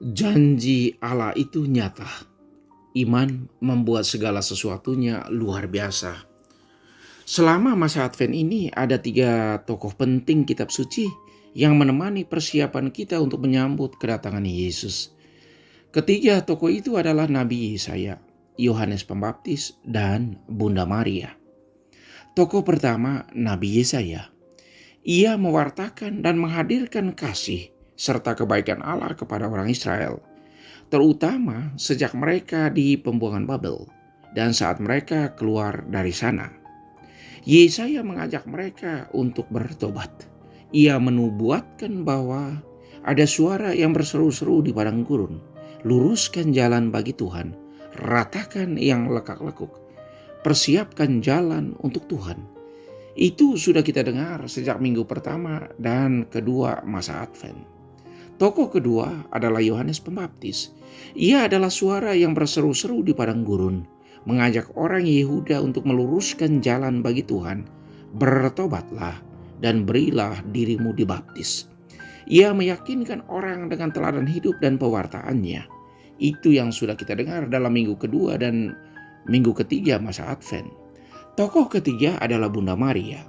Janji Allah itu nyata. Iman membuat segala sesuatunya luar biasa. Selama masa Advent ini ada 3 tokoh penting kitab suci yang menemani persiapan kita untuk menyambut kedatangan Yesus. Ketiga tokoh itu adalah Nabi Yesaya, Yohanes Pembaptis, dan Bunda Maria. Tokoh pertama, Nabi Yesaya. Ia mewartakan dan menghadirkan kasih serta kebaikan Allah kepada orang Israel, terutama sejak mereka di pembuangan Babel dan saat mereka keluar dari sana. Yesaya mengajak mereka untuk bertobat. Ia menubuatkan bahwa ada suara yang berseru-seru di padang gurun, luruskan jalan bagi Tuhan, ratakan yang lekak-lekuk, persiapkan jalan untuk Tuhan. Itu sudah kita dengar sejak minggu pertama dan kedua masa Advent. Tokoh kedua adalah Yohanes Pembaptis. Ia adalah suara yang berseru-seru di padang gurun, mengajak orang Yehuda untuk meluruskan jalan bagi Tuhan. Bertobatlah dan berilah dirimu dibaptis. Ia meyakinkan orang dengan teladan hidup dan pewartaannya. Itu yang sudah kita dengar dalam minggu kedua dan minggu ketiga masa Advent. Tokoh ketiga adalah Bunda Maria.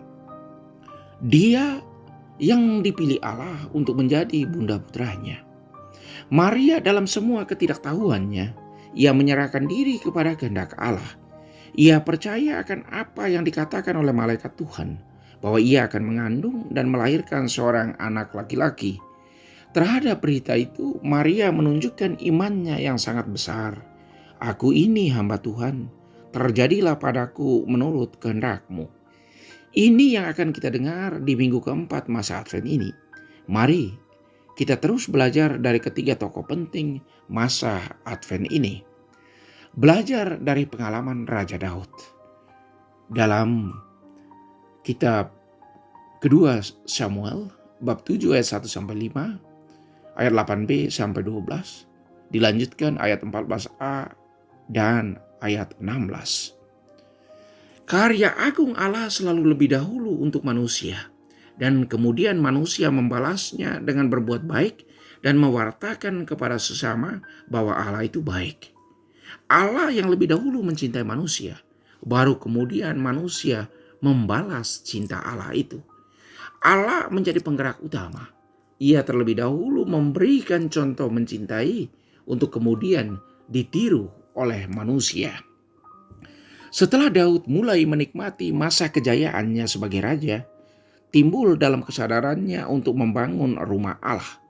Dia yang dipilih Allah untuk menjadi bunda putranya. Maria dalam semua ketidaktahuannya, ia menyerahkan diri kepada kehendak Allah. Ia percaya akan apa yang dikatakan oleh malaikat Tuhan, bahwa ia akan mengandung dan melahirkan seorang anak laki-laki. Terhadap berita itu, Maria menunjukkan imannya yang sangat besar. Aku ini hamba Tuhan, terjadilah padaku menurut kehendak-Mu. Ini yang akan kita dengar di minggu keempat masa Advent ini. Mari kita terus belajar dari ketiga tokoh penting masa Advent ini. Belajar dari pengalaman Raja Daud. Dalam kitab kedua Samuel bab 7 ayat 1-5, ayat 8b sampai 12, dilanjutkan ayat 14a dan ayat 16. Karya agung Allah selalu lebih dahulu untuk manusia, dan kemudian manusia membalasnya dengan berbuat baik dan mewartakan kepada sesama bahwa Allah itu baik. Allah yang lebih dahulu mencintai manusia, baru kemudian manusia membalas cinta Allah itu. Allah menjadi penggerak utama. Ia terlebih dahulu memberikan contoh mencintai untuk kemudian ditiru oleh manusia. Setelah Daud mulai menikmati masa kejayaannya sebagai raja, timbul dalam kesadarannya untuk membangun rumah Allah.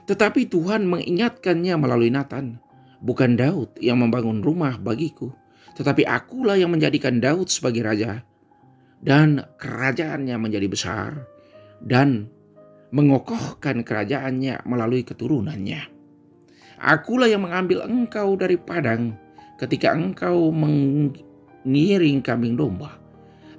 Tetapi Tuhan mengingatkannya melalui Nathan, bukan Daud yang membangun rumah bagiku, tetapi akulah yang menjadikan Daud sebagai raja, dan kerajaannya menjadi besar, dan mengokohkan kerajaannya melalui keturunannya. Akulah yang mengambil engkau dari padang ketika engkau mengiring kambing domba.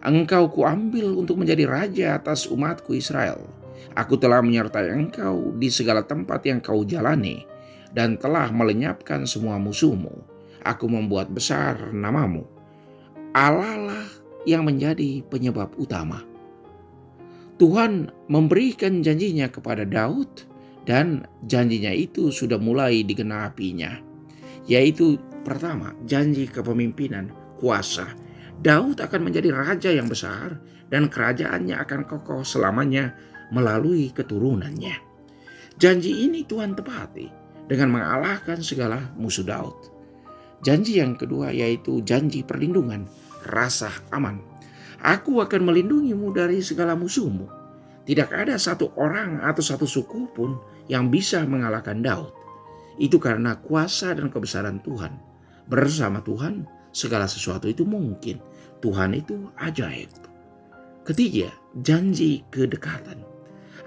Engkau kuambil untuk menjadi raja atas umatku Israel. Aku telah menyertai engkau di segala tempat yang kau jalani dan telah melenyapkan semua musuhmu. Aku membuat besar namamu. Allah lah yang menjadi penyebab utama. Tuhan memberikan janjinya kepada Daud dan janjinya itu sudah mulai digenapinya. Yaitu pertama, janji kepemimpinan, kuasa. Daud akan menjadi raja yang besar dan kerajaannya akan kokoh selamanya melalui keturunannya. Janji ini Tuhan tepati dengan mengalahkan segala musuh Daud. Janji yang kedua yaitu janji perlindungan, rasa aman. Aku akan melindungimu dari segala musuhmu. Tidak ada satu orang atau satu suku pun yang bisa mengalahkan Daud. Itu karena kuasa dan kebesaran Tuhan. Bersama Tuhan, segala sesuatu itu mungkin. Tuhan itu ajaib. Ketiga, janji kedekatan.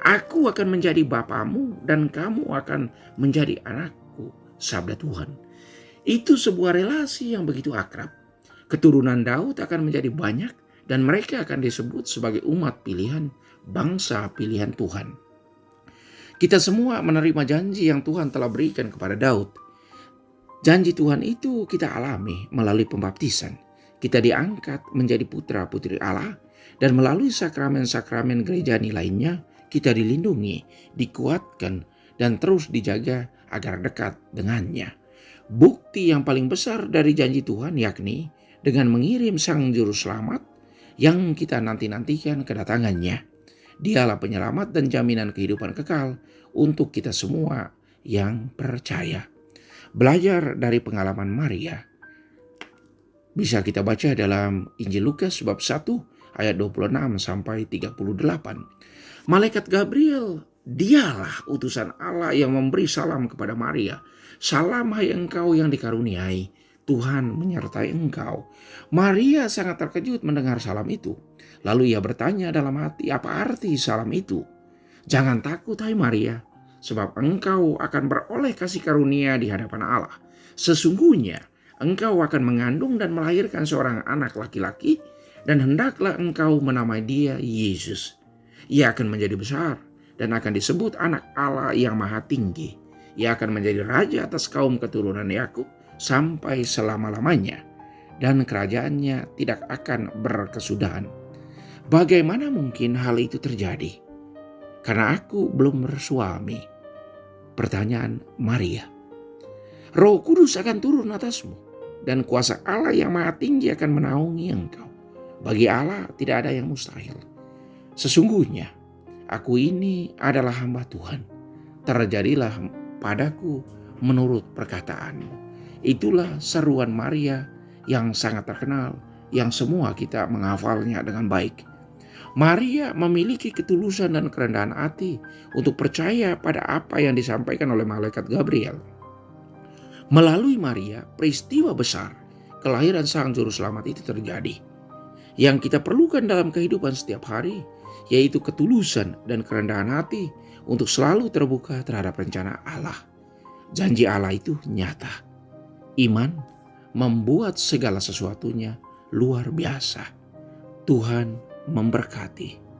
Aku akan menjadi bapamu dan kamu akan menjadi anakku, sabda Tuhan. Itu sebuah relasi yang begitu akrab. Keturunan Daud akan menjadi banyak dan mereka akan disebut sebagai umat pilihan, bangsa pilihan Tuhan. Kita semua menerima janji yang Tuhan telah berikan kepada Daud. Janji Tuhan itu kita alami melalui pembaptisan. Kita diangkat menjadi putra-putri Allah dan melalui sakramen-sakramen gerejani lainnya kita dilindungi, dikuatkan dan terus dijaga agar dekat dengannya. Bukti yang paling besar dari janji Tuhan yakni dengan mengirim Sang Juru Selamat yang kita nanti-nantikan kedatangannya. Dialah penyelamat dan jaminan kehidupan kekal untuk kita semua yang percaya. Belajar dari pengalaman Maria bisa kita baca dalam Injil Lukas bab 1 ayat 26 sampai 38. Malaikat Gabriel, dialah utusan Allah yang memberi salam kepada Maria. Salam hai engkau yang dikaruniai, Tuhan menyertai engkau. Maria sangat terkejut mendengar salam itu. Lalu ia bertanya dalam hati, apa arti salam itu? Jangan takut hai Maria, sebab engkau akan beroleh kasih karunia di hadapan Allah. Sesungguhnya engkau akan mengandung dan melahirkan seorang anak laki-laki, dan hendaklah engkau menamai dia Yesus. Ia akan menjadi besar dan akan disebut anak Allah yang maha tinggi. Ia akan menjadi raja atas kaum keturunan Yakub sampai selama-lamanya, dan kerajaannya tidak akan berkesudahan. Bagaimana mungkin hal itu terjadi? Karena aku belum bersuami. Pertanyaan Maria. Roh Kudus akan turun atasmu, dan kuasa Allah yang maha tinggi akan menaungi engkau. Bagi Allah tidak ada yang mustahil. Sesungguhnya aku ini adalah hamba Tuhan. Terjadilah padaku menurut perkataanmu. Itulah seruan Maria yang sangat terkenal, yang semua kita menghafalnya dengan baik. Maria memiliki ketulusan dan kerendahan hati untuk percaya pada apa yang disampaikan oleh malaikat Gabriel. Melalui Maria, peristiwa besar kelahiran Sang Juru Selamat itu terjadi. Yang kita perlukan dalam kehidupan setiap hari yaitu ketulusan dan kerendahan hati untuk selalu terbuka terhadap rencana Allah. Janji Allah itu nyata. Iman membuat segala sesuatunya luar biasa. Tuhan memberkati.